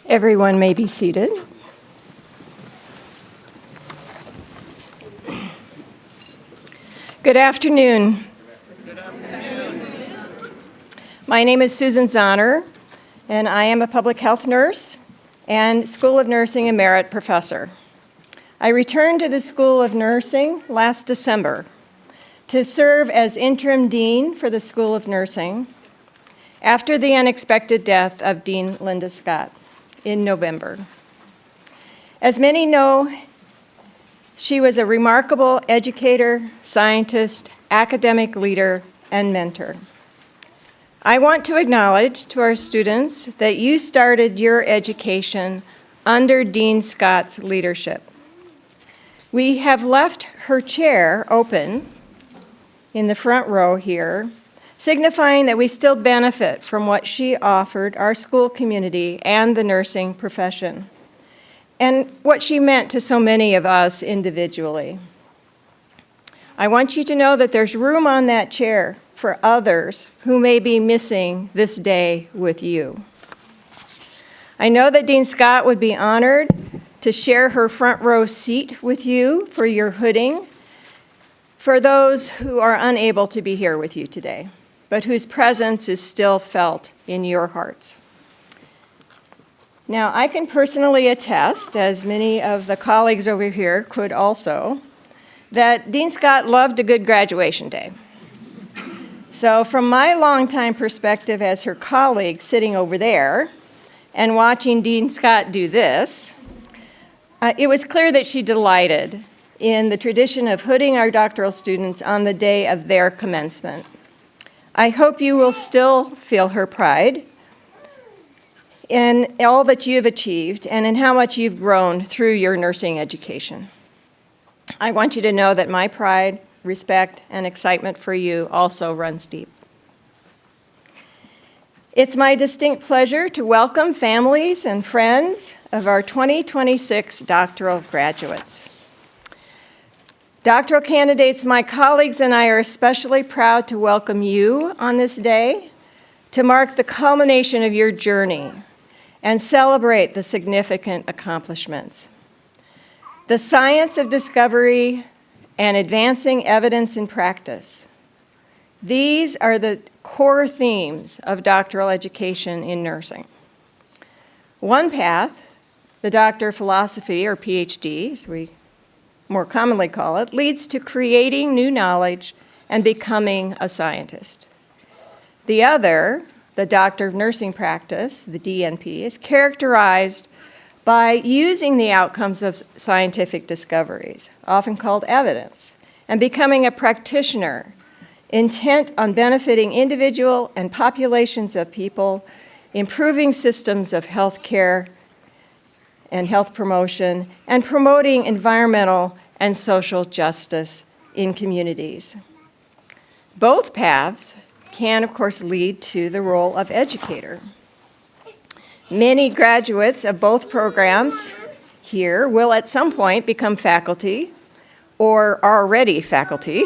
Everyone may be seated. Good afternoon. Good afternoon. My name is Susan Zahner, and I am a public health nurse and School of Nursing Emerit professor. I returned to the School of Nursing last December to serve as interim dean for the School of Nursing after the unexpected death of Dean Linda Skott in November. As many know, she was a remarkable educator, scientist, academic leader, and mentor. I want to acknowledge to our students that you started your education under Dean Scott's leadership. We have left her chair open in the front row here, signifying that we still benefit from what she offered our school community and the nursing profession, and what she meant to so many of us individually. I want you to know that there's room on that chair for others who may be missing this day with you. I know that Dean Skott would be honored to share her front row seat with you for your hooding for those who are unable to be here with you today, but whose presence is still felt in your hearts. Now, I can personally attest, as many of the colleagues over here could also, that Dean Skott loved a good graduation day. So from my longtime perspective as her colleague sitting over there and watching Dean Skott do this, it was clear that she delighted in the tradition of hooding our doctoral students on the day of their commencement. I hope you will still feel her pride in all that you have achieved and in how much you've grown through your nursing education. I want you to know that my pride, respect, and excitement for you also runs deep. It's my distinct pleasure to welcome families and friends of our 2026 doctoral graduates. Doctoral candidates, my colleagues and I are especially proud to welcome you on this day to mark the culmination of your journey and celebrate the significant accomplishments. The science of discovery and advancing evidence in practice. These are the core themes of doctoral education in nursing. One path, the Doctor of Philosophy, or PhD, as we more commonly call it, leads to creating new knowledge and becoming a scientist. The other, the Doctor of Nursing Practice, the DNP, is characterized by using the outcomes of scientific discoveries, often called evidence, and becoming a practitioner intent on benefiting individual and populations of people, improving systems of health care and health promotion, and promoting environmental and social justice in communities. Both paths can, of course, lead to the role of educator. Many graduates of both programs here will at some point become faculty, or are already faculty,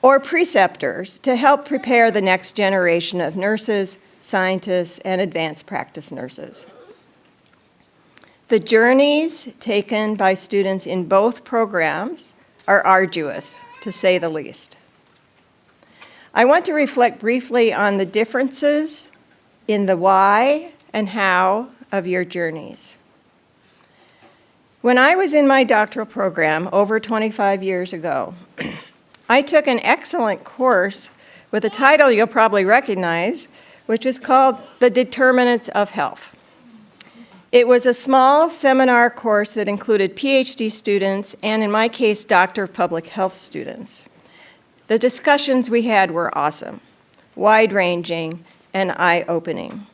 or preceptors to help prepare the next generation of nurses, scientists, and advanced practice nurses. The journeys taken by students in both programs are arduous, to say the least. I want to reflect briefly on the differences in the why and how of your journeys. When I was in my doctoral program over 25 years ago, I took an excellent course with a title you'll probably recognize, which was called The Determinants of Health. It was a small seminar course that included PhD students and, in my case, Doctor of Public Health students. The discussions we had were awesome, wide-ranging, and eye-opening.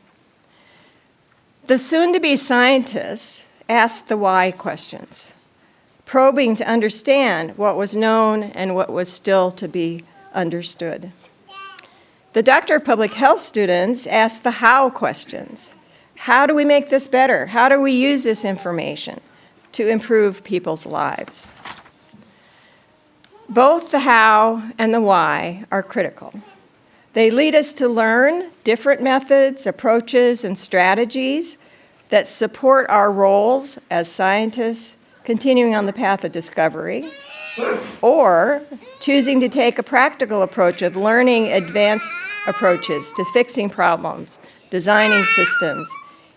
The soon-to-be scientists asked the why questions, probing to understand what was known and what was still to be understood. The Doctor of Public Health students asked the how questions. How do we make this better? How do we use this information to improve people's lives? Both the how and the why are critical. They lead us to learn different methods, approaches, and strategies that support our roles as scientists, continuing on the path of discovery, or choosing to take a practical approach of learning advanced approaches to fixing problems, designing systems,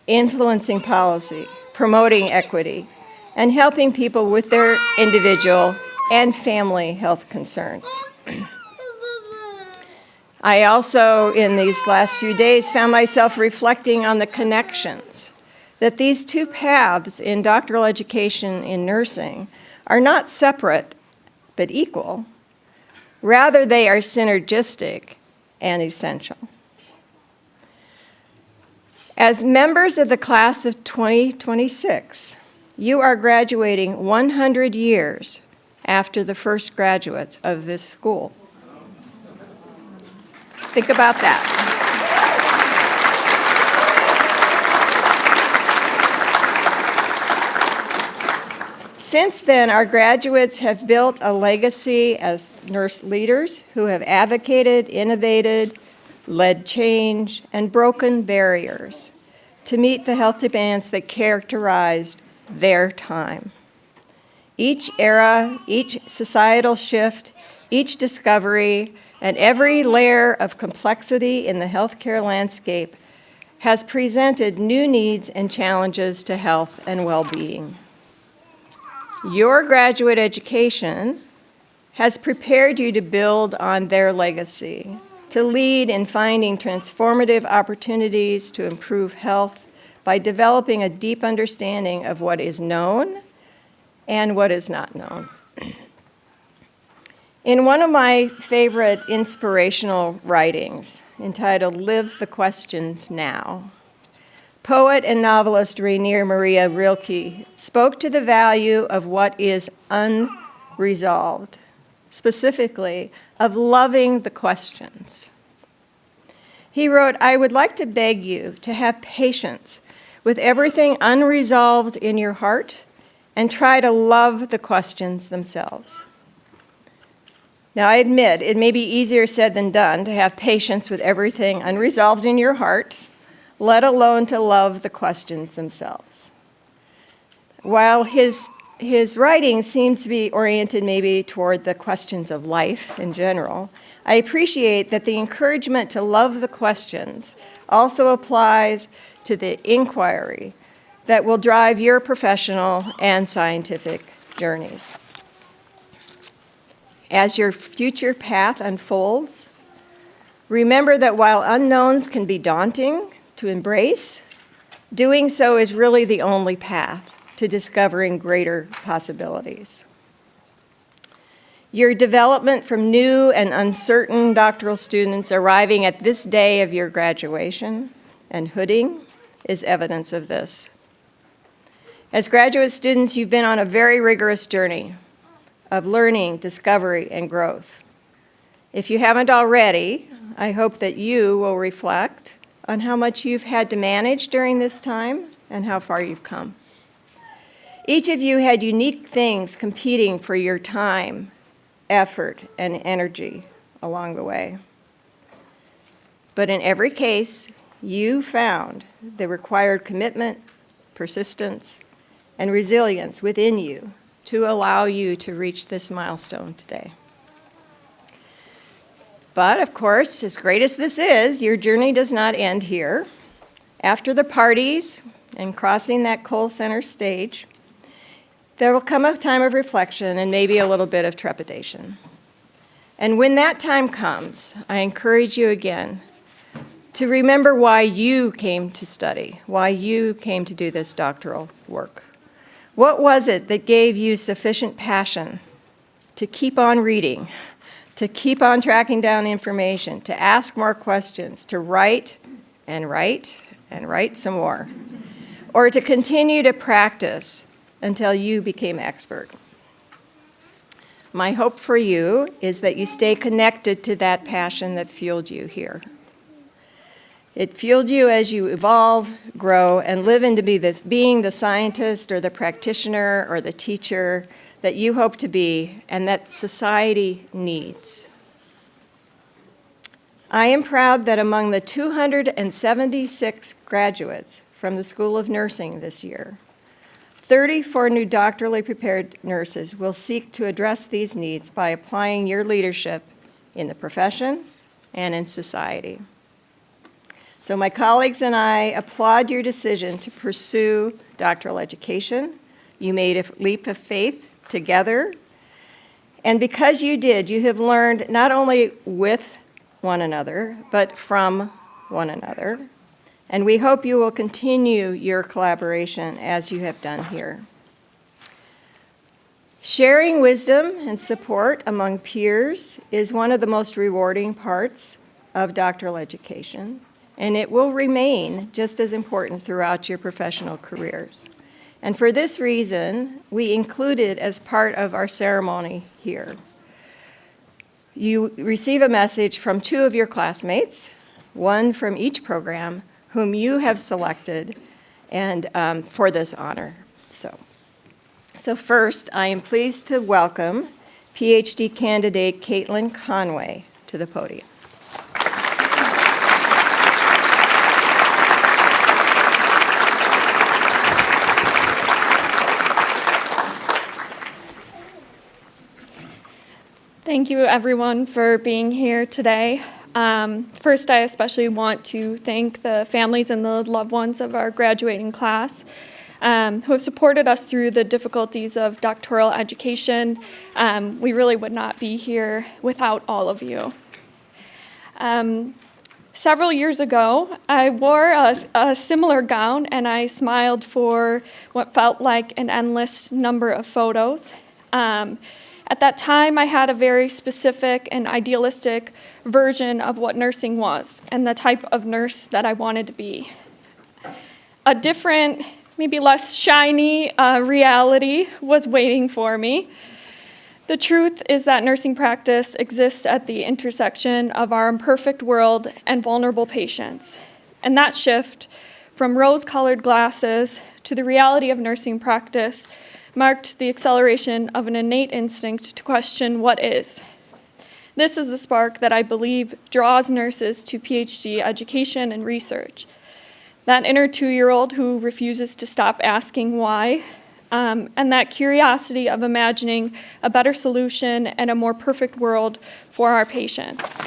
influencing policy, promoting equity, and helping people with their individual and family health concerns. I also, in these last few days, found myself reflecting on the connections that these two paths in doctoral education in nursing are not separate but equal. Rather, they are synergistic and essential. As members of the class of 2026, you are graduating 100 years after the first graduates of this school. Think about that. Since then, our graduates have built a legacy as nurse leaders who have advocated, innovated, led change, and broken barriers to meet the health demands that characterized their time. Each era, each societal shift, each discovery, and every layer of complexity in the healthcare landscape has presented new needs and challenges to health and well-being. Your graduate education has prepared you to build on their legacy, to lead in finding transformative opportunities to improve health by developing a deep understanding of what is known and what is not known. In one of my favorite inspirational writings, entitled Live the Questions Now, poet and novelist Rainier Maria Rilke spoke to the value of what is unresolved, specifically of loving the questions. He wrote, "I would like to beg you to have patience with everything unresolved in your heart and try to love the questions themselves." Now, I admit it may be easier said than done to have patience with everything unresolved in your heart, let alone to love the questions themselves. While his writing seems to be oriented maybe toward the questions of life in general, I appreciate that the encouragement to love the questions also applies to the inquiry that will drive your professional and scientific journeys. As your future path unfolds, remember that while unknowns can be daunting to embrace, doing so is really the only path to discovering greater possibilities. Your development from new and uncertain doctoral students arriving at this day of your graduation and hooding is evidence of this. As graduate students, you've been on a very rigorous journey of learning, discovery, and growth. If you haven't already, I hope that you will reflect on how much you've had to manage during this time and how far you've come. Each of you had unique things competing for your time, effort, and energy along the way. But in every case, you found the required commitment, persistence, and resilience within you to allow you to reach this milestone today. But of course, as great as this is, your journey does not end here. After the parties and crossing that Cole Center stage, there will come a time of reflection and maybe a little bit of trepidation. And when that time comes, I encourage you again to remember why you came to study, why you came to do this doctoral work. What was it that gave you sufficient passion to keep on reading, to keep on tracking down information, to ask more questions, to write and write and write some more, or to continue to practice until you became expert? My hope for you is that you stay connected to that passion that fueled you here. It fueled you as you evolve, grow, and live into being the scientist or the practitioner or the teacher that you hope to be and that society needs. I am proud that among the 276 graduates from the School of Nursing this year. 34 new doctorally prepared nurses will seek to address these needs by applying your leadership in the profession and in society. So my colleagues and I applaud your decision to pursue doctoral education. You made a leap of faith together. And because you did, you have learned not only with one another, but from one another. And we hope you will continue your collaboration as you have done here. Sharing wisdom and support among peers is one of the most rewarding parts of doctoral education, and it will remain just as important throughout your professional careers. And for this reason, we included as part of our ceremony here. You receive a message from 2 of your classmates, one from each program, whom you have selected and for this honor. So first, I am pleased to welcome PhD candidate Caitlin Conway to the podium. Thank you, everyone, for being here today. First, I especially want to thank the families and the loved ones of our graduating class who have supported us through the difficulties of doctoral education. We really would not be here without all of you. Several years ago, I wore a similar gown, and I smiled for what felt like an endless number of photos. At that time, I had a very specific and idealistic version of what nursing was and the type of nurse that I wanted to be. A different, maybe less shiny reality was waiting for me. The truth is that nursing practice exists at the intersection of our imperfect world and vulnerable patients. And that shift from rose-colored glasses to the reality of nursing practice marked the acceleration of an innate instinct to question what is. This is the spark that I believe draws nurses to PhD education and research. That inner 2-year-old who refuses to stop asking why, and that curiosity of imagining a better solution and a more perfect world for our patients.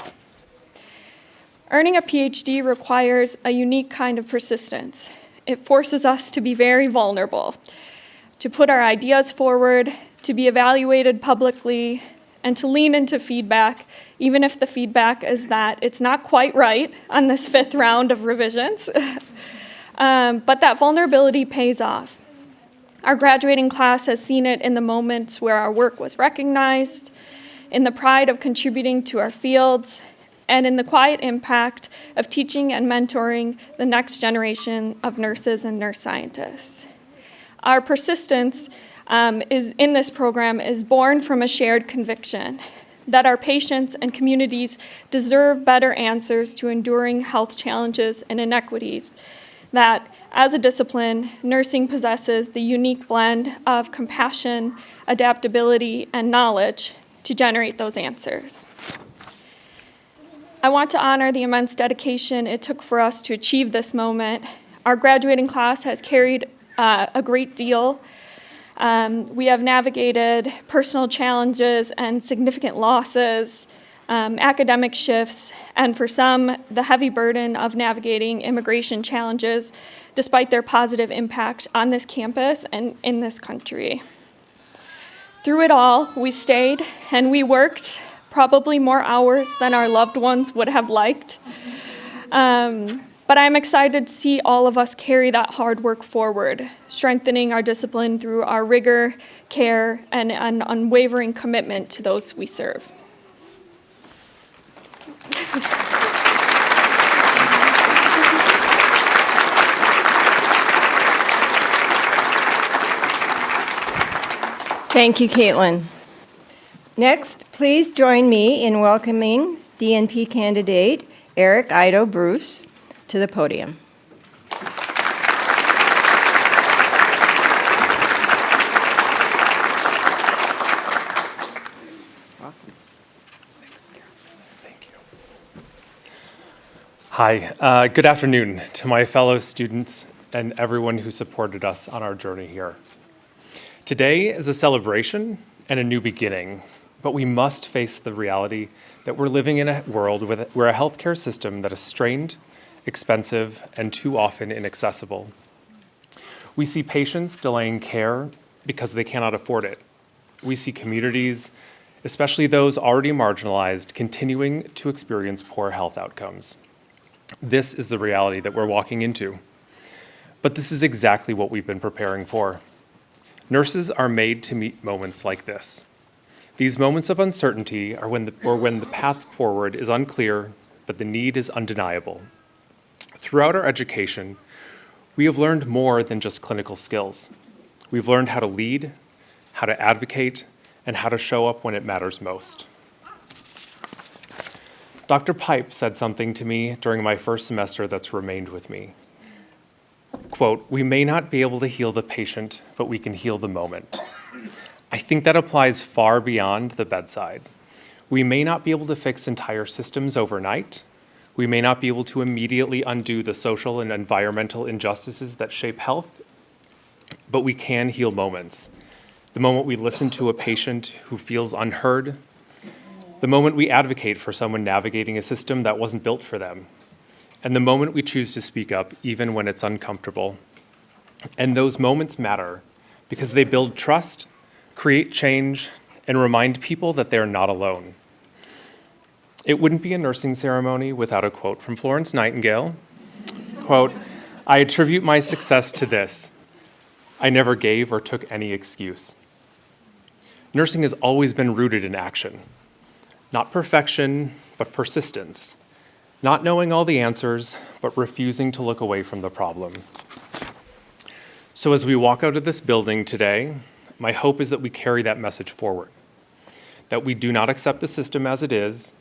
Earning a PhD requires a unique kind of persistence. It forces us to be very vulnerable, to put our ideas forward, to be evaluated publicly, and to lean into feedback, even if the feedback is that it's not quite right on this 5th round of revisions. But that vulnerability pays off. Our graduating class has seen it in the moments where our work was recognized, in the pride of contributing to our fields, and in the quiet impact of teaching and mentoring the next generation of nurses and nurse scientists. Our persistence in this program is born from a shared conviction that our patients and communities deserve better answers to enduring health challenges and inequities, that as a discipline, nursing possesses the unique blend of compassion, adaptability, and knowledge to generate those answers. I want to honor the immense dedication it took for us to achieve this moment. Our graduating class has carried a great deal. We have navigated personal challenges and significant losses, academic shifts, and for some, the heavy burden of navigating immigration challenges despite their positive impact on this campus and in this country. Through it all, we stayed and we worked probably more hours than our loved ones would have liked. But I'm excited to see all of us carry that hard work forward, strengthening our discipline through our rigor, care, and an unwavering commitment to those we serve. Thank you, Caitlin. Next, please join me in welcoming DNP candidate Eric Ido Bruce to the podium. Hi, good afternoon to my fellow students and everyone who supported us on our journey here. Today is a celebration and a new beginning, but we must face the reality that we're living in a world where a healthcare system that is strained, expensive, and too often inaccessible. We see patients delaying care because they cannot afford it. We see communities, especially those already marginalized, continuing to experience poor health outcomes. This is the reality that we're walking into. But this is exactly what we've been preparing for. Nurses are made to meet moments like this. These moments of uncertainty are when the path forward is unclear, but the need is undeniable. Throughout our education, we have learned more than just clinical skills. We've learned how to lead, how to advocate, and how to show up when it matters most. Dr. Pipe said something to me during my first semester that's remained with me. Quote, "We may not be able to heal the patient, but we can heal the moment." I think that applies far beyond the bedside. We may not be able to fix entire systems overnight. We may not be able to immediately undo the social and environmental injustices that shape health, but we can heal moments. The moment we listen to a patient who feels unheard, the moment we advocate for someone navigating a system that wasn't built for them, and the moment we choose to speak up even when it's uncomfortable. And those moments matter because they build trust, create change, and remind people that they're not alone. It wouldn't be a nursing ceremony without a quote from Florence Nightingale. Quote, "I attribute my success to this. I never gave or took any excuse." Nursing has always been rooted in action. Not perfection, but persistence. Not knowing all the answers, but refusing to look away from the problem. So as we walk out of this building today, my hope is that we carry that message forward. That we do not accept the system as it is,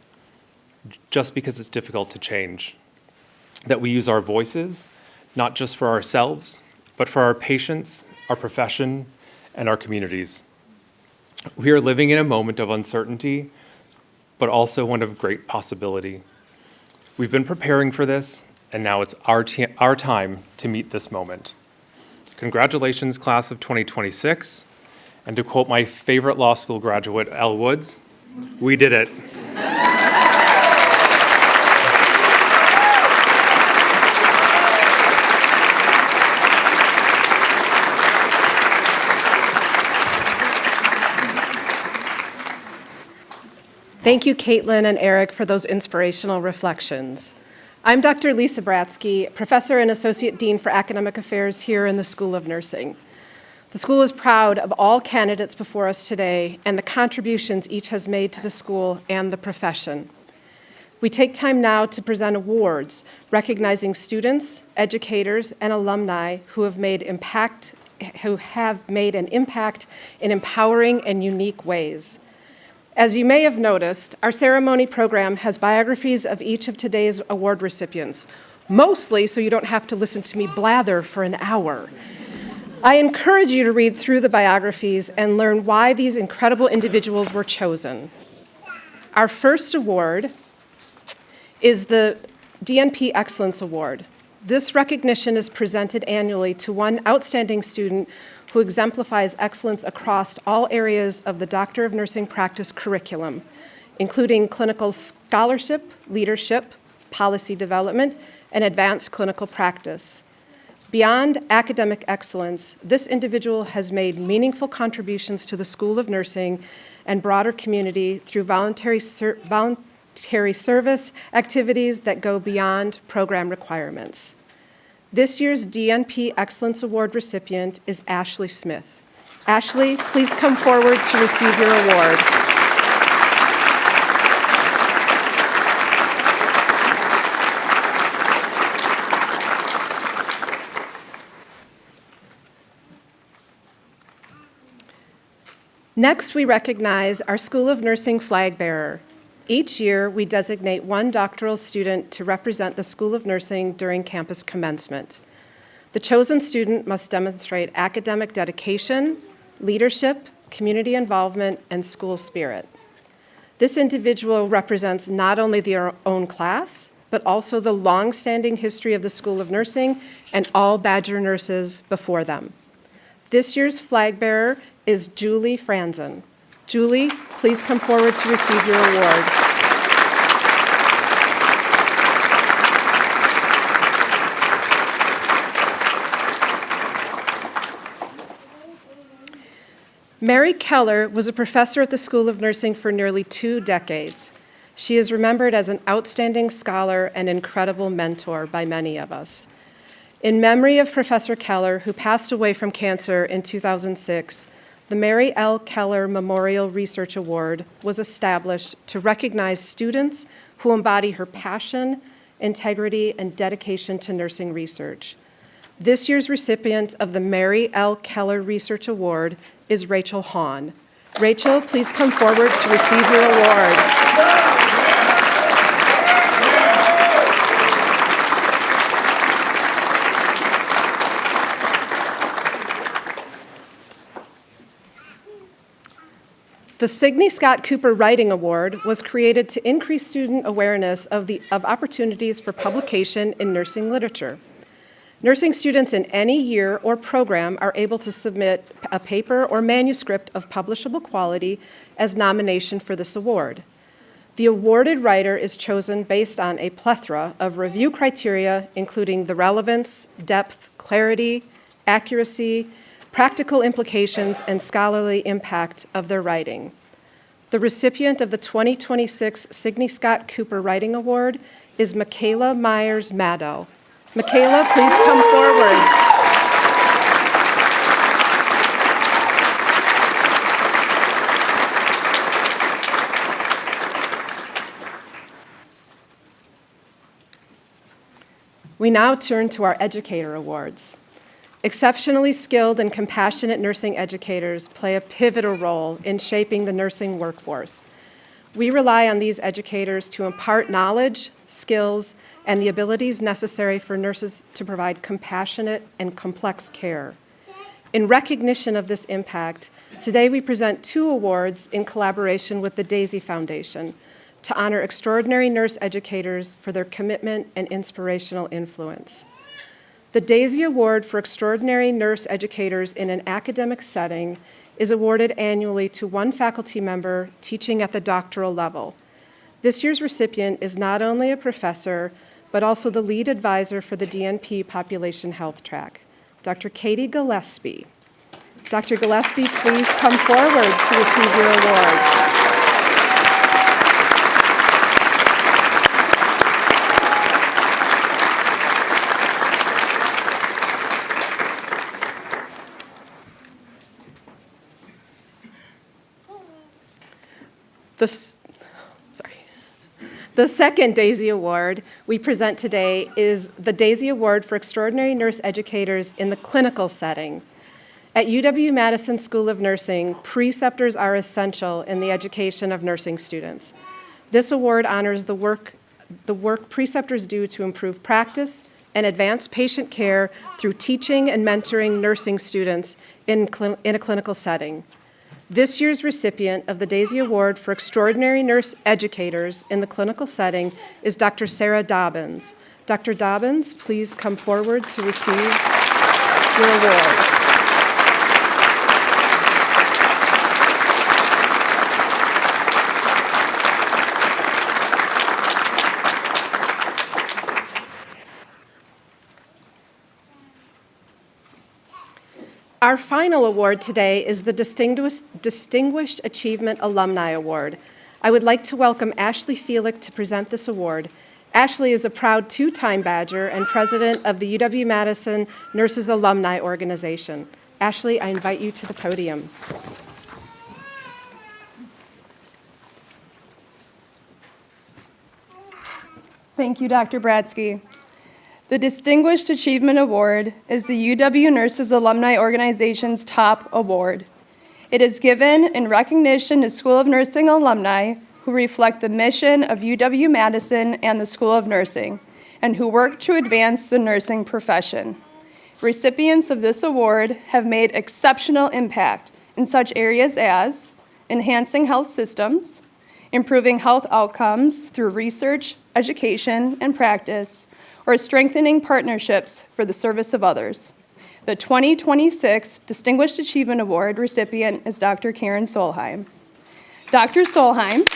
just because it's difficult to change. That we use our voices, not just for ourselves, but for our patients, our profession, and our communities. We are living in a moment of uncertainty, but also one of great possibility. We've been preparing for this, and now it's our time to meet this moment. Congratulations, class of 2026. And to quote my favorite law school graduate, Elle Woods, we did it. Thank you, Caitlin and Eric, for those inspirational reflections. I'm Dr. Lisa Bratsky, Professor and Associate Dean for Academic Affairs here in the School of Nursing. The school is proud of all candidates before us today and the contributions each has made to the school and the profession. We take time now to present awards recognizing students, educators, and alumni who have made an impact in empowering and unique ways. As you may have noticed, our ceremony program has biographies of each of today's award recipients, mostly so you don't have to listen to me blather for an hour. I encourage you to read through the biographies and learn why these incredible individuals were chosen. Our first award is the DNP Excellence Award. This recognition is presented annually to one outstanding student who exemplifies excellence across all areas of the Doctor of Nursing practice curriculum, including clinical scholarship, leadership, policy development, and advanced clinical practice. Beyond academic excellence, this individual has made meaningful contributions to the School of Nursing and broader community through voluntary service activities that go beyond program requirements. This year's DNP Excellence Award recipient is Ashley Smith. Ashley, please come forward to receive your award. Next, we recognize our School of Nursing flag bearer. Each year, we designate one doctoral student to represent the School of Nursing during campus commencement. The chosen student must demonstrate academic dedication, leadership, community involvement, and school spirit. This individual represents not only their own class, but also the long-standing history of the School of Nursing and all Badger nurses before them. This year's flag bearer is Julie Franzen. Julie, please come forward to receive your award. Mary Keller was a professor at the School of Nursing for nearly 2 decades. She is remembered as an outstanding scholar and incredible mentor by many of us. In memory of Professor Keller, who passed away from cancer in 2006, the Mary L. Keller Memorial Research Award was established to recognize students who embody her passion, integrity, and dedication to nursing research. This year's recipient of the Mary L. Keller Research Award is Rachel Hahn. Rachel, please come forward to receive your award. The Signe Skott Cooper Writing Award was created to increase student awareness of opportunities for publication in nursing literature. Nursing students in any year or program are able to submit a paper or manuscript of publishable quality as nomination for this award. The awarded writer is chosen based on a plethora of review criteria, including the relevance, depth, clarity, accuracy, practical implications, and scholarly impact of their writing. The recipient of the 2026 Signe Skott Cooper Writing Award is Michaela Myers-Maddow. Michaela, please come forward. We now turn to our Educator Awards. Exceptionally skilled and compassionate nursing educators play a pivotal role in shaping the nursing workforce. We rely on these educators to impart knowledge, skills, and the abilities necessary for nurses to provide compassionate and complex care. In recognition of this impact, today we present 2 awards in collaboration with the Daisy Foundation to honor extraordinary nurse educators for their commitment and inspirational influence. The Daisy Award for Extraordinary Nurse Educators in an Academic Setting is awarded annually to one faculty member teaching at the doctoral level. This year's recipient is not only a professor, but also the lead advisor for the DNP Population Health Track, Dr. Katie Gillespie. Dr. Gillespie, please come forward to receive your award. The second Daisy Award we present today is the Daisy Award for Extraordinary Nurse Educators in the Clinical Setting. At UW-Madison School of Nursing, preceptors are essential in the education of nursing students. This award honors the work preceptors do to improve practice and advance patient care through teaching and mentoring nursing students in a clinical setting. This year's recipient of the Daisy Award for Extraordinary Nurse Educators in the Clinical Setting is Dr. Sarah Dobbins. Dr. Dobbins, please come forward to receive your award. Our final award today is the Distinguished Achievement Alumni Award. I would like to welcome Ashley Feelick to present this award. Ashley is a proud 2-time Badger and president of the UW-Madison Nurses Alumni Organization. Ashley, I invite you to the podium. Thank you, Dr. Bradsky. The Distinguished Achievement Award is the UW Nurses Alumni Organization's top award. It is given in recognition to School of Nursing alumni who reflect the mission of UW-Madison and the School of Nursing, and who work to advance the nursing profession. Recipients of this award have made exceptional impact in such areas as enhancing health systems, improving health outcomes through research, education, and practice, or strengthening partnerships for the service of others. The 2026 Distinguished Achievement Award recipient is Dr. Karen Solheim. Dr. Solheim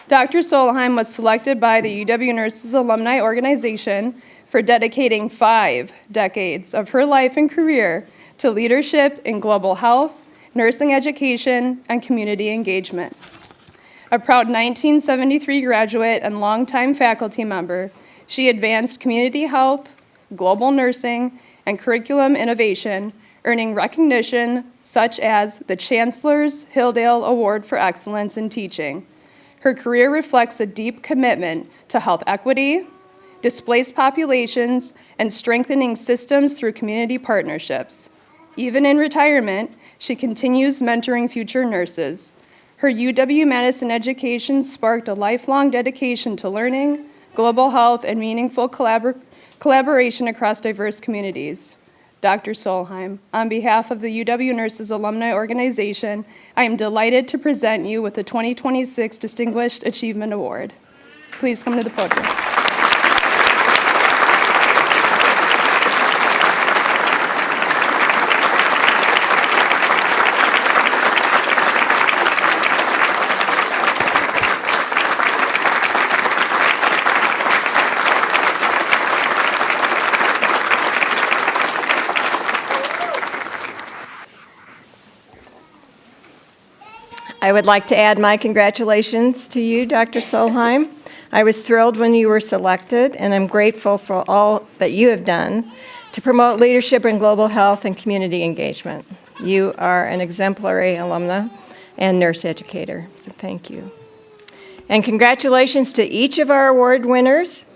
Dr. Solheim was selected by the UW Nurses Alumni Organization for dedicating 5 decades of her life and career to leadership in global health, nursing education, and community engagement. A proud 1973 graduate and longtime faculty member, she advanced community health, global nursing, and curriculum innovation, earning recognition such as the Chancellor's Hilldale Award for Excellence in Teaching. Her career reflects a deep commitment to health equity, displaced populations, and strengthening systems through community partnerships. Even in retirement, she continues mentoring future nurses. Her UW-Madison education sparked a lifelong dedication to learning, global health, and meaningful collaboration across diverse communities. Dr. Solheim, on behalf of the UW Nurses Alumni Organization, I am delighted to present you with the 2026 Distinguished Achievement Award. Please come to the podium. I would like to add my congratulations to you, Dr. Solheim. I was thrilled when you were selected, and I'm grateful for all that you have done to promote leadership in global health and community engagement. You are an exemplary alumna and nurse educator, so thank you. And congratulations to each of our award winners.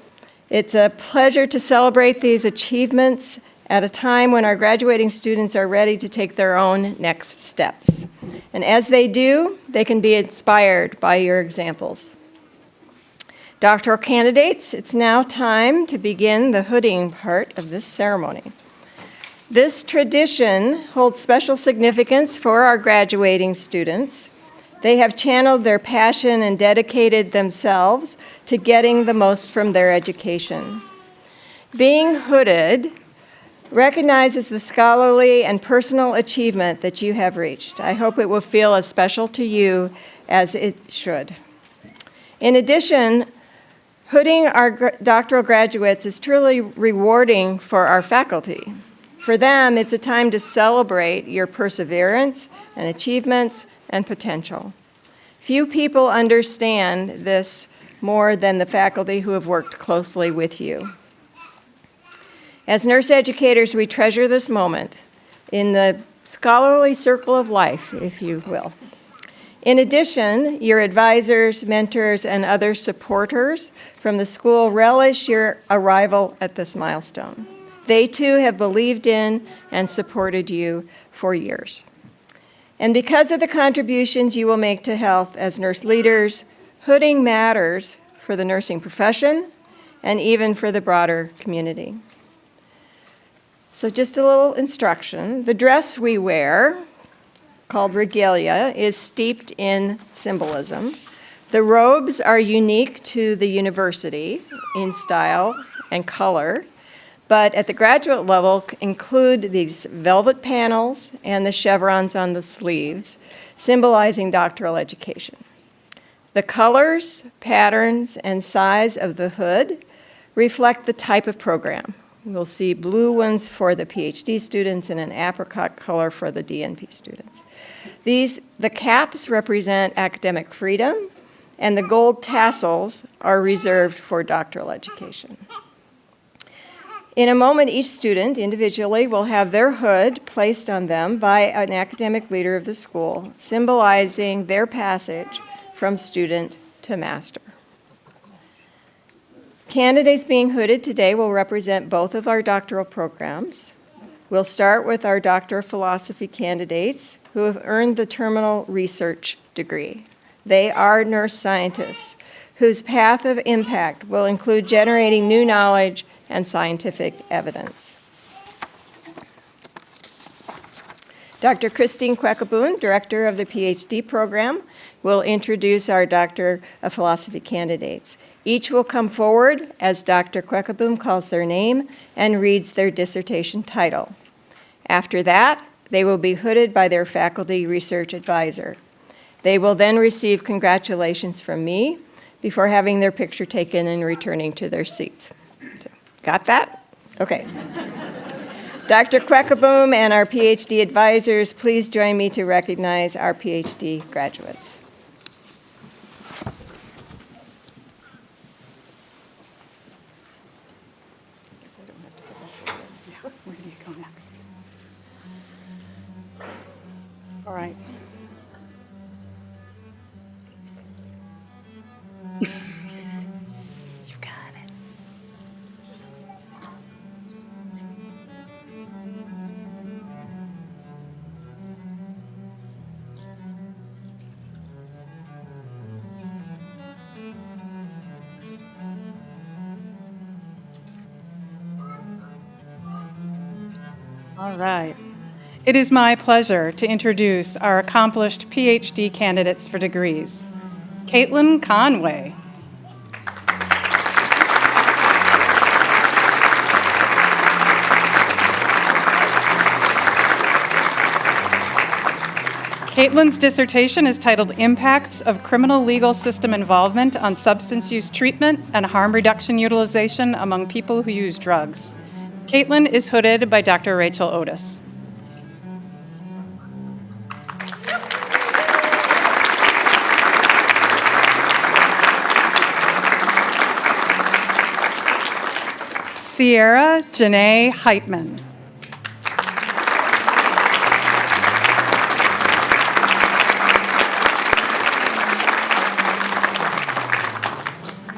It's a pleasure to celebrate these achievements at a time when our graduating students are ready to take their own next steps. And as they do, they can be inspired by your examples. Doctoral candidates, it's now time to begin the hooding part of this ceremony. This tradition holds special significance for our graduating students. They have channeled their passion and dedicated themselves to getting the most from their education. Being hooded recognizes the scholarly and personal achievement that you have reached. I hope it will feel as special to you as it should. In addition, hooding our doctoral graduates is truly rewarding for our faculty. For them, it's a time to celebrate your perseverance and achievements and potential. Few people understand this more than the faculty who have worked closely with you. As nurse educators, we treasure this moment in the scholarly circle of life, if you will. In addition, your advisors, mentors, and other supporters from the school relish your arrival at this milestone. They too have believed in and supported you for years. And because of the contributions you will make to health as nurse leaders, hooding matters for the nursing profession and even for the broader community. So just a little instruction. The dress we wear, called regalia, is steeped in symbolism. The robes are unique to the university in style and color, but at the graduate level include these velvet panels and the chevrons on the sleeves, symbolizing doctoral education. The colors, patterns, and size of the hood reflect the type of program. We'll see blue ones for the PhD students and an apricot color for the DNP students. The caps represent academic freedom, and the gold tassels are reserved for doctoral education. In a moment, each student individually will have their hood placed on them by an academic leader of the school, symbolizing their passage from student to master. Candidates being hooded today will represent both of our doctoral programs. We'll start with our Doctor of Philosophy candidates who have earned the terminal research degree. They are nurse scientists whose path of impact will include generating new knowledge and scientific evidence. Dr. Christine Kwekaboon, Director of the PhD program, will introduce our Doctor of Philosophy candidates. Each will come forward as Dr. Kwekaboon calls their name and reads their dissertation title. After that, they will be hooded by their faculty research advisor. They will then receive congratulations from me before having their picture taken and returning to their seats. So, got that? Okay. Dr. Kwekaboon and our PhD advisors, please join me to recognize our PhD graduates. Where do you go next? All right. You got it. All right. It is my pleasure to introduce our accomplished PhD candidates for degrees. Caitlin Conway. Caitlin's dissertation is titled Impacts of Criminal Legal System Involvement on Substance Use Treatment and Harm Reduction Utilization Among People Who Use Drugs. Caitlin is hooded by Dr. Rachel Otis. Sierra Janae Heitman.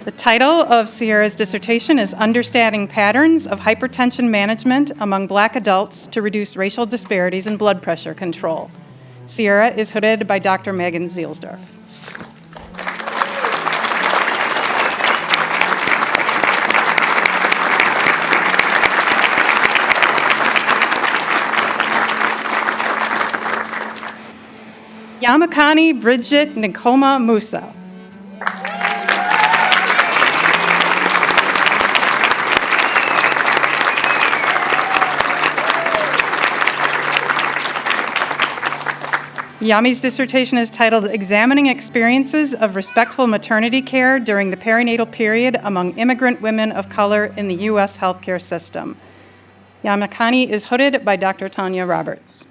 The title of Sierra's dissertation is Understanding Patterns of Hypertension Management Among Black Adults to Reduce Racial Disparities in Blood Pressure Control. Sierra is hooded by Dr. Megan Zielsdorf. Yamakani Bridget Nikoma Musa. Yami's dissertation is titled Examining Experiences of Respectful Maternity Care During the Perinatal Period Among Immigrant Women of Color in the U.S. Healthcare System. Yamakani is hooded by Dr. Tanya Roberts.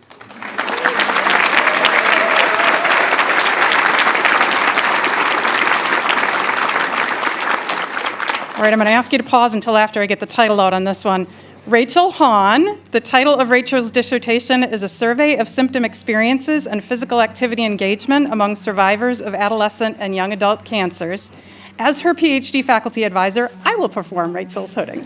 All right, I'm going to ask you to pause until after I get the title out on this one. Rachel Hahn. The title of Rachel's dissertation is A Survey of Symptom Experiences and Physical Activity Engagement Among Survivors of Adolescent and Young Adult Cancers. As her PhD faculty advisor, I will perform Rachel's hooding.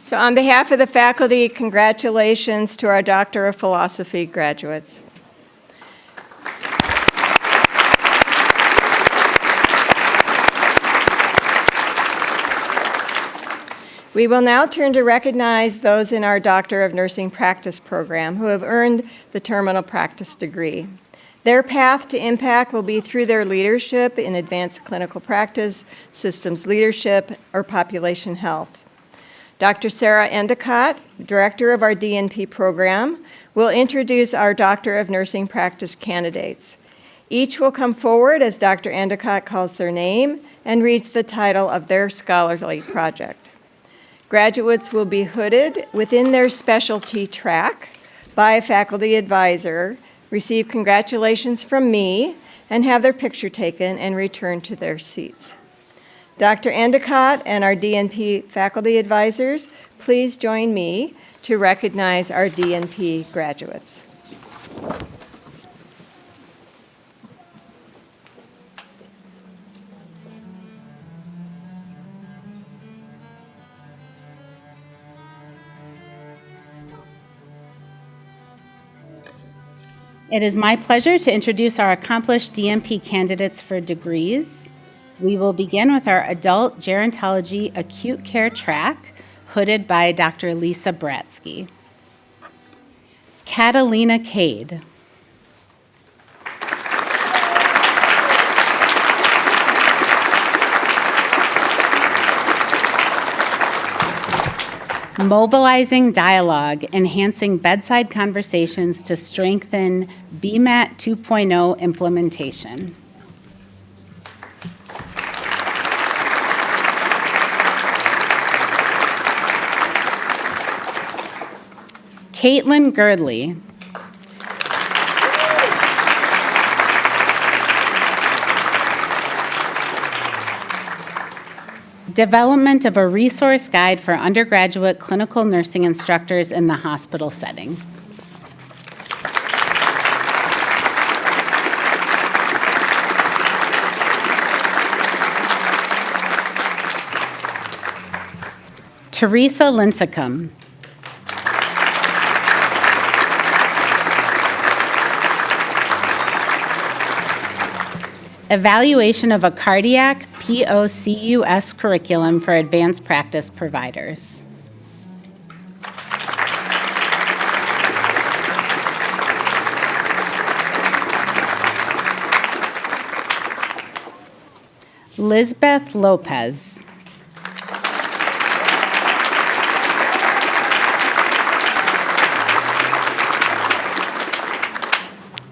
So on behalf of the faculty, congratulations to our Doctor of Philosophy graduates. We will now turn to recognize those in our Doctor of Nursing Practice program who have earned the terminal practice degree. Their path to impact will be through their leadership in advanced clinical practice, systems leadership, or population health. Dr. Sarah Endicott, Director of our DNP program, will introduce our Doctor of Nursing Practice candidates. Each will come forward as Dr. Endicott calls their name and reads the title of their scholarly project. Graduates will be hooded within their specialty track by a faculty advisor, receive congratulations from me, and have their picture taken and return to their seats. Dr. Endicott and our DNP faculty advisors, please join me to recognize our DNP graduates. It is my pleasure to introduce our accomplished DNP candidates for degrees. We will begin with our Adult Gerontology Acute Care track, hooded by Dr. Lisa Bratsky. Catalina Cade. Mobilizing dialogue, enhancing bedside conversations to strengthen BMAT 2.0 implementation. Caitlin Girdley. Development of a resource guide for undergraduate clinical nursing instructors in the hospital setting. Teresa Lincecum. Evaluation of a cardiac POCUS curriculum for advanced practice providers. Lisbeth Lopez.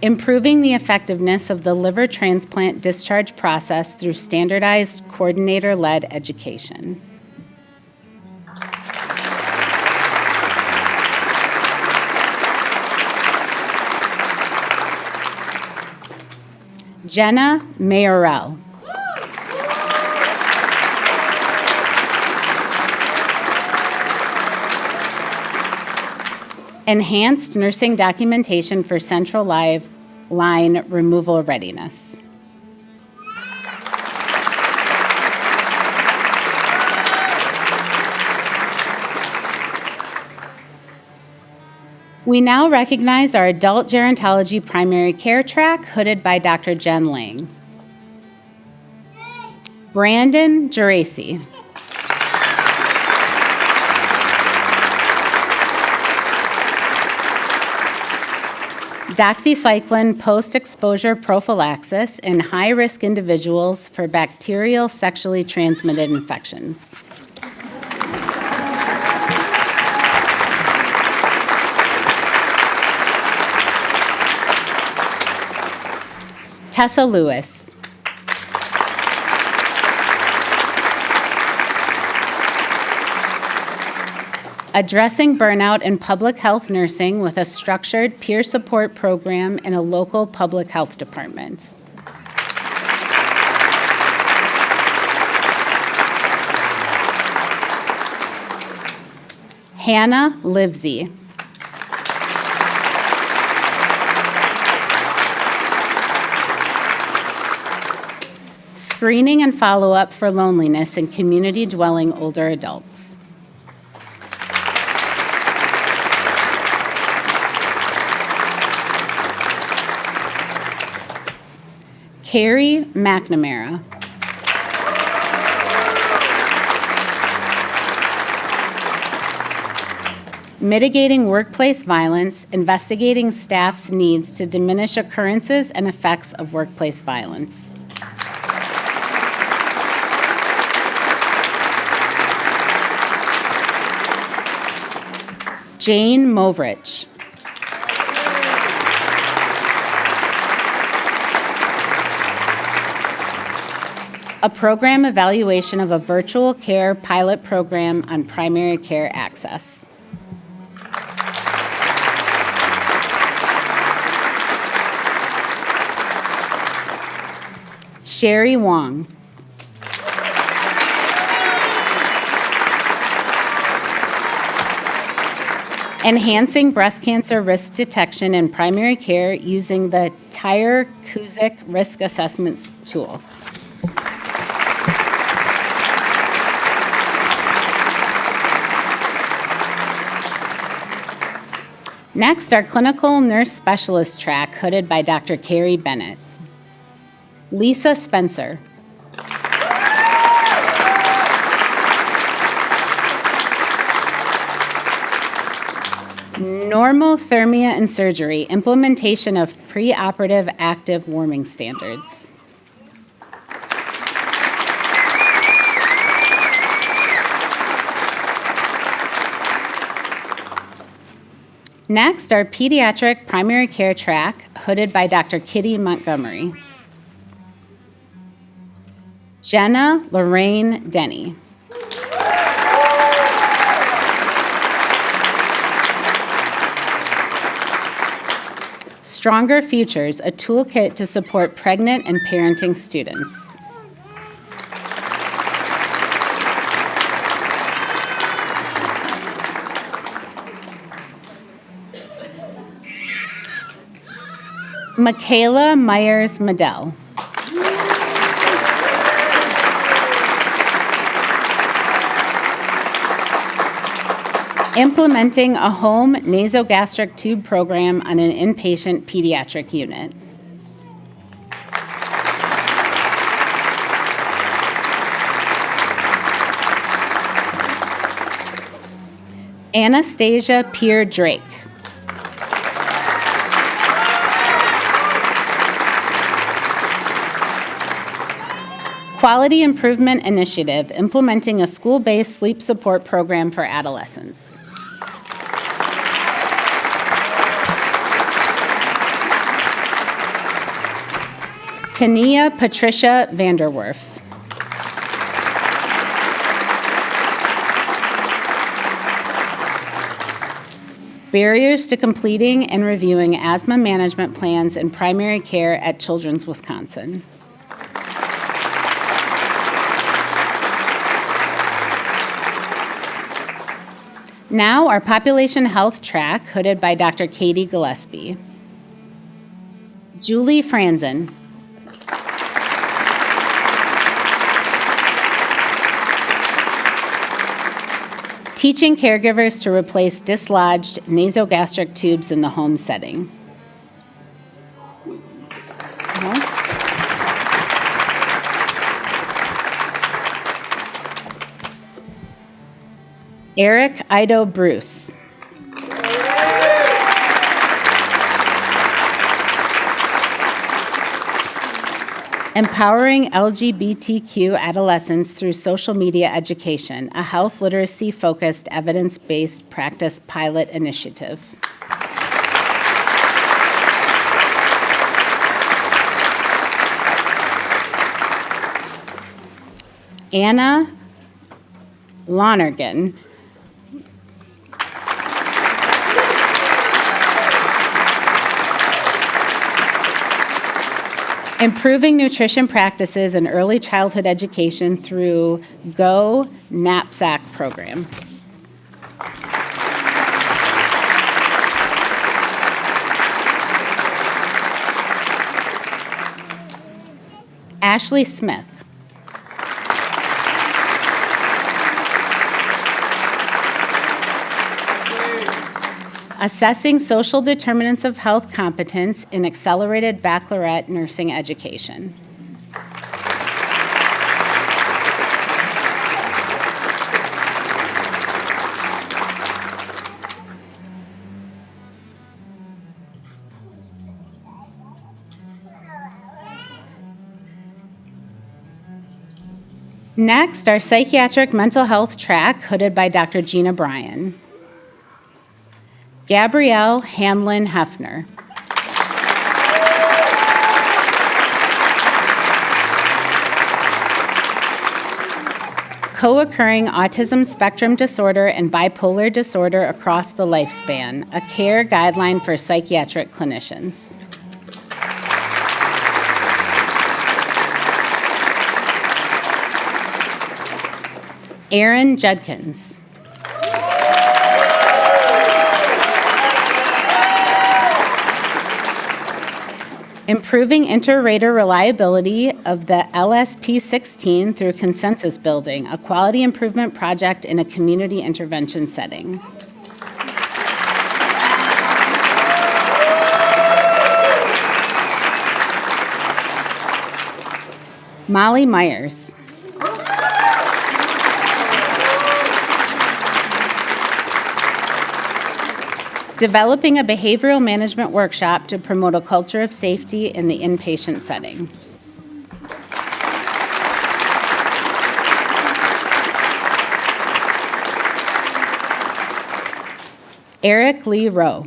Improving the effectiveness of the liver transplant discharge process through standardized coordinator-led education. Jenna Mayorel. Enhanced nursing documentation for central line removal readiness. We now recognize our Adult Gerontology Primary Care track, hooded by Dr. Jen Lang. Brandon Geraci. Doxycycline post-exposure prophylaxis in high-risk individuals for bacterial sexually transmitted infections. Tessa Lewis. Addressing burnout in public health nursing with a structured peer support program in a local public health department. Hannah Livesey. Screening and follow-up for loneliness in community-dwelling older adults. Carrie McNamara. Mitigating workplace violence, investigating staff's needs to diminish occurrences and effects of workplace violence. Jane Movrich. A program evaluation of a virtual care pilot program on primary care access. Sherry Wong. Enhancing breast cancer risk detection in primary care using the Tyre-Cuzick risk assessments tool. Next, our clinical nurse specialist track, hooded by Dr. Carrie Bennett. Lisa Spencer. Normothermia and surgery, implementation of preoperative active warming standards. Next, our pediatric primary care track, hooded by Dr. Kitty Montgomery. Jenna Lorraine Denny. Stronger Futures, a toolkit to support pregnant and parenting students. Michaela Myers-Medell. Implementing a home nasogastric tube program on an inpatient pediatric unit. Anastasia Peer Drake. Quality Improvement Initiative, implementing a school-based sleep support program for adolescents. Tania Patricia Vanderwerf. Barriers to completing and reviewing asthma management plans in primary care at Children's Wisconsin. Now, our population health track, hooded by Dr. Katie Gillespie. Julie Franzen. Teaching caregivers to replace dislodged nasogastric tubes in the home setting. Eric Ido Bruce. Empowering LGBTQ adolescents through social media education, a health literacy-focused, evidence-based practice pilot initiative. Anna Lonergan. Improving nutrition practices in early childhood education through Go Knapsack program. Ashley Smith. Assessing social determinants of health competence in accelerated baccalaureate nursing education. Next, our psychiatric mental health track, hooded by Dr. Gina Bryan. Gabrielle Hanlon Hefner. Co-occurring autism spectrum disorder and bipolar disorder across the lifespan, a care guideline for psychiatric clinicians. Aaron Judkins. Improving inter-rater reliability of the LSP16 through consensus building, a quality improvement project in a community intervention setting. Molly Myers. Developing a behavioral management workshop to promote a culture of safety in the inpatient setting. Eric Lee Rowe.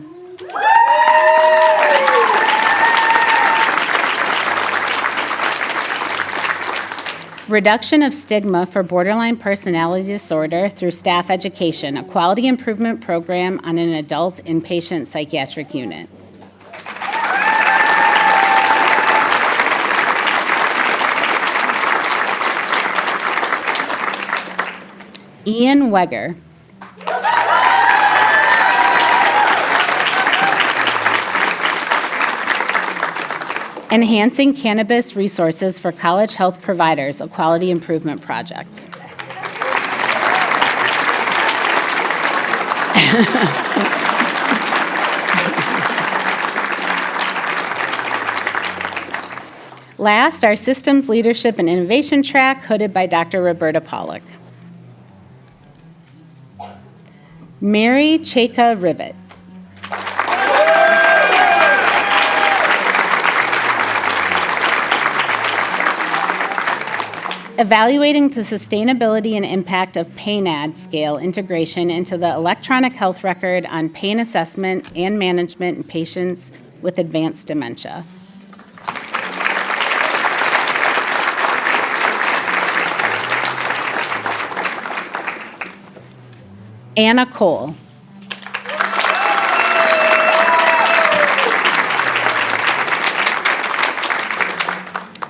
Reduction of stigma for borderline personality disorder through staff education, a quality improvement program on an adult inpatient psychiatric unit. Ian Wegger. Enhancing cannabis resources for college health providers, a quality improvement project. Last, our systems leadership and innovation track, hooded by Dr. Roberta Pollock. Mary Cheka Rivet. Evaluating the sustainability and impact of PAIN-AD scale integration into the electronic health record on pain assessment and management in patients with advanced dementia. Anna Cole.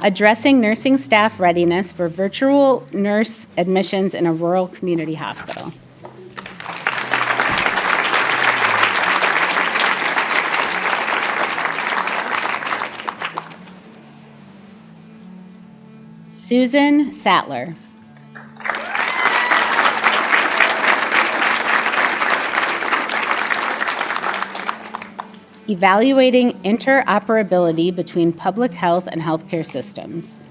Addressing nursing staff readiness for virtual nurse admissions in a rural community hospital. Susan Sattler. Evaluating interoperability between public health and healthcare systems.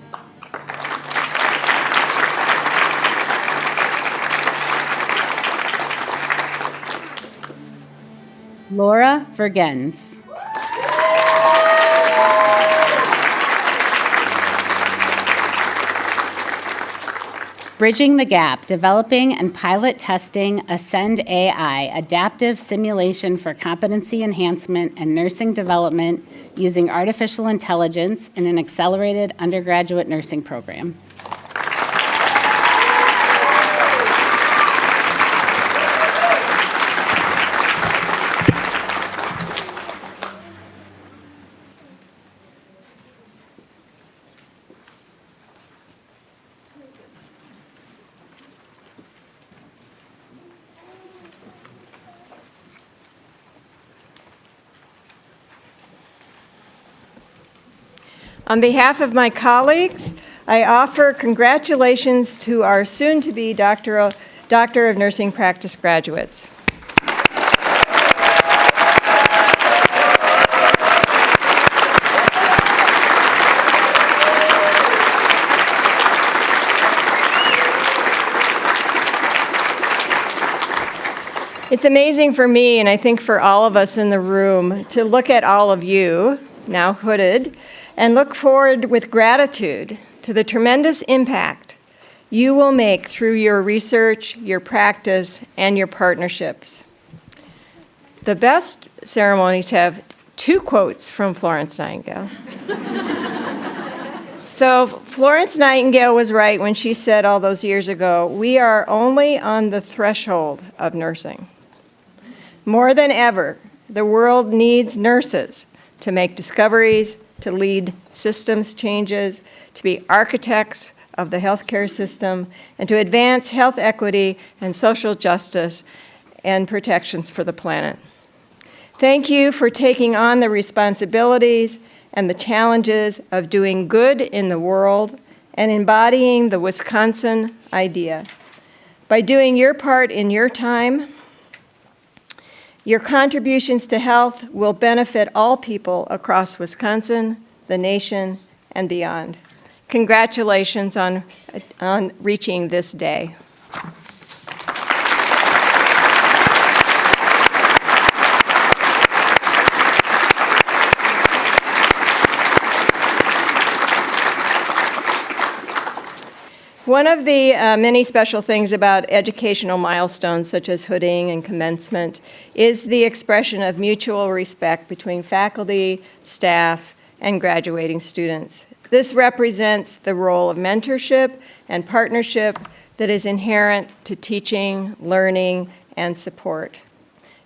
Laura Vergens. Bridging the Gap, developing and pilot testing Ascend AI, adaptive simulation for competency enhancement and nursing development using artificial intelligence in an accelerated undergraduate nursing program. On behalf of my colleagues, I offer congratulations to our soon-to-be Doctor of Nursing Practice graduates. It's amazing for me, and I think for all of us in the room, to look at all of you, now hooded, and look forward with gratitude to the tremendous impact you will make through your research, your practice, and your partnerships. The best ceremonies have two quotes from Florence Nightingale. So Florence Nightingale was right when she said all those years ago, "We are only on the threshold of nursing." More than ever, the world needs nurses to make discoveries, to lead systems changes, to be architects of the healthcare system and to advance health equity and social justice and protections for the planet. Thank you for taking on the responsibilities and the challenges of doing good in the world and embodying the Wisconsin idea. By doing your part in your time, your contributions to health will benefit all people across Wisconsin, the nation, and beyond. Congratulations on reaching this day. One of the many special things about educational milestones such as hooding and commencement is the expression of mutual respect between faculty, staff, and graduating students. This represents the role of mentorship and partnership that is inherent to teaching, learning, and support.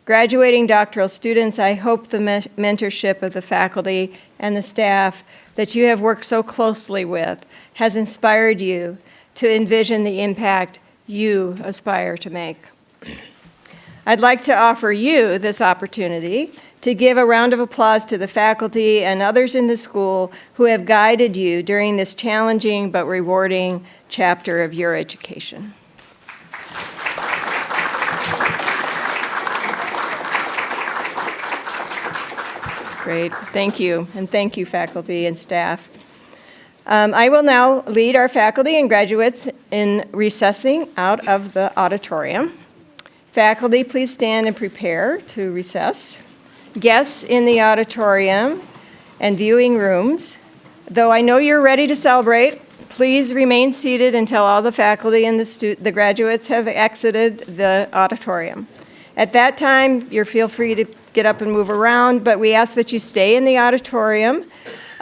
Graduating doctoral students, I hope the mentorship of the faculty and the staff that you have worked so closely with has inspired you to envision the impact you aspire to make. I'd like to offer you this opportunity to give a round of applause to the faculty and others in the school who have guided you during this challenging but rewarding chapter of your education. Great, thank you, and thank you, faculty and staff. I will now lead our faculty and graduates in recessing out of the auditorium. Faculty, please stand and prepare to recess. Guests in the auditorium and viewing rooms, though I know you're ready to celebrate, please remain seated until all the faculty and the graduates have exited the auditorium. At that time, you feel free to get up and move around, but we ask that you stay in the auditorium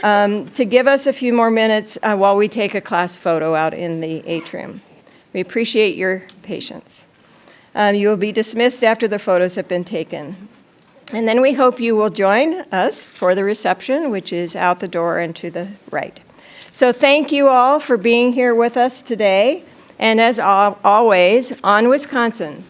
to give us a few more minutes while we take a class photo out in the atrium. We appreciate your patience. You will be dismissed after the photos have been taken. And then we hope you will join us for the reception, which is out the door and to the right. So thank you all for being here with us today. And as always, on Wisconsin.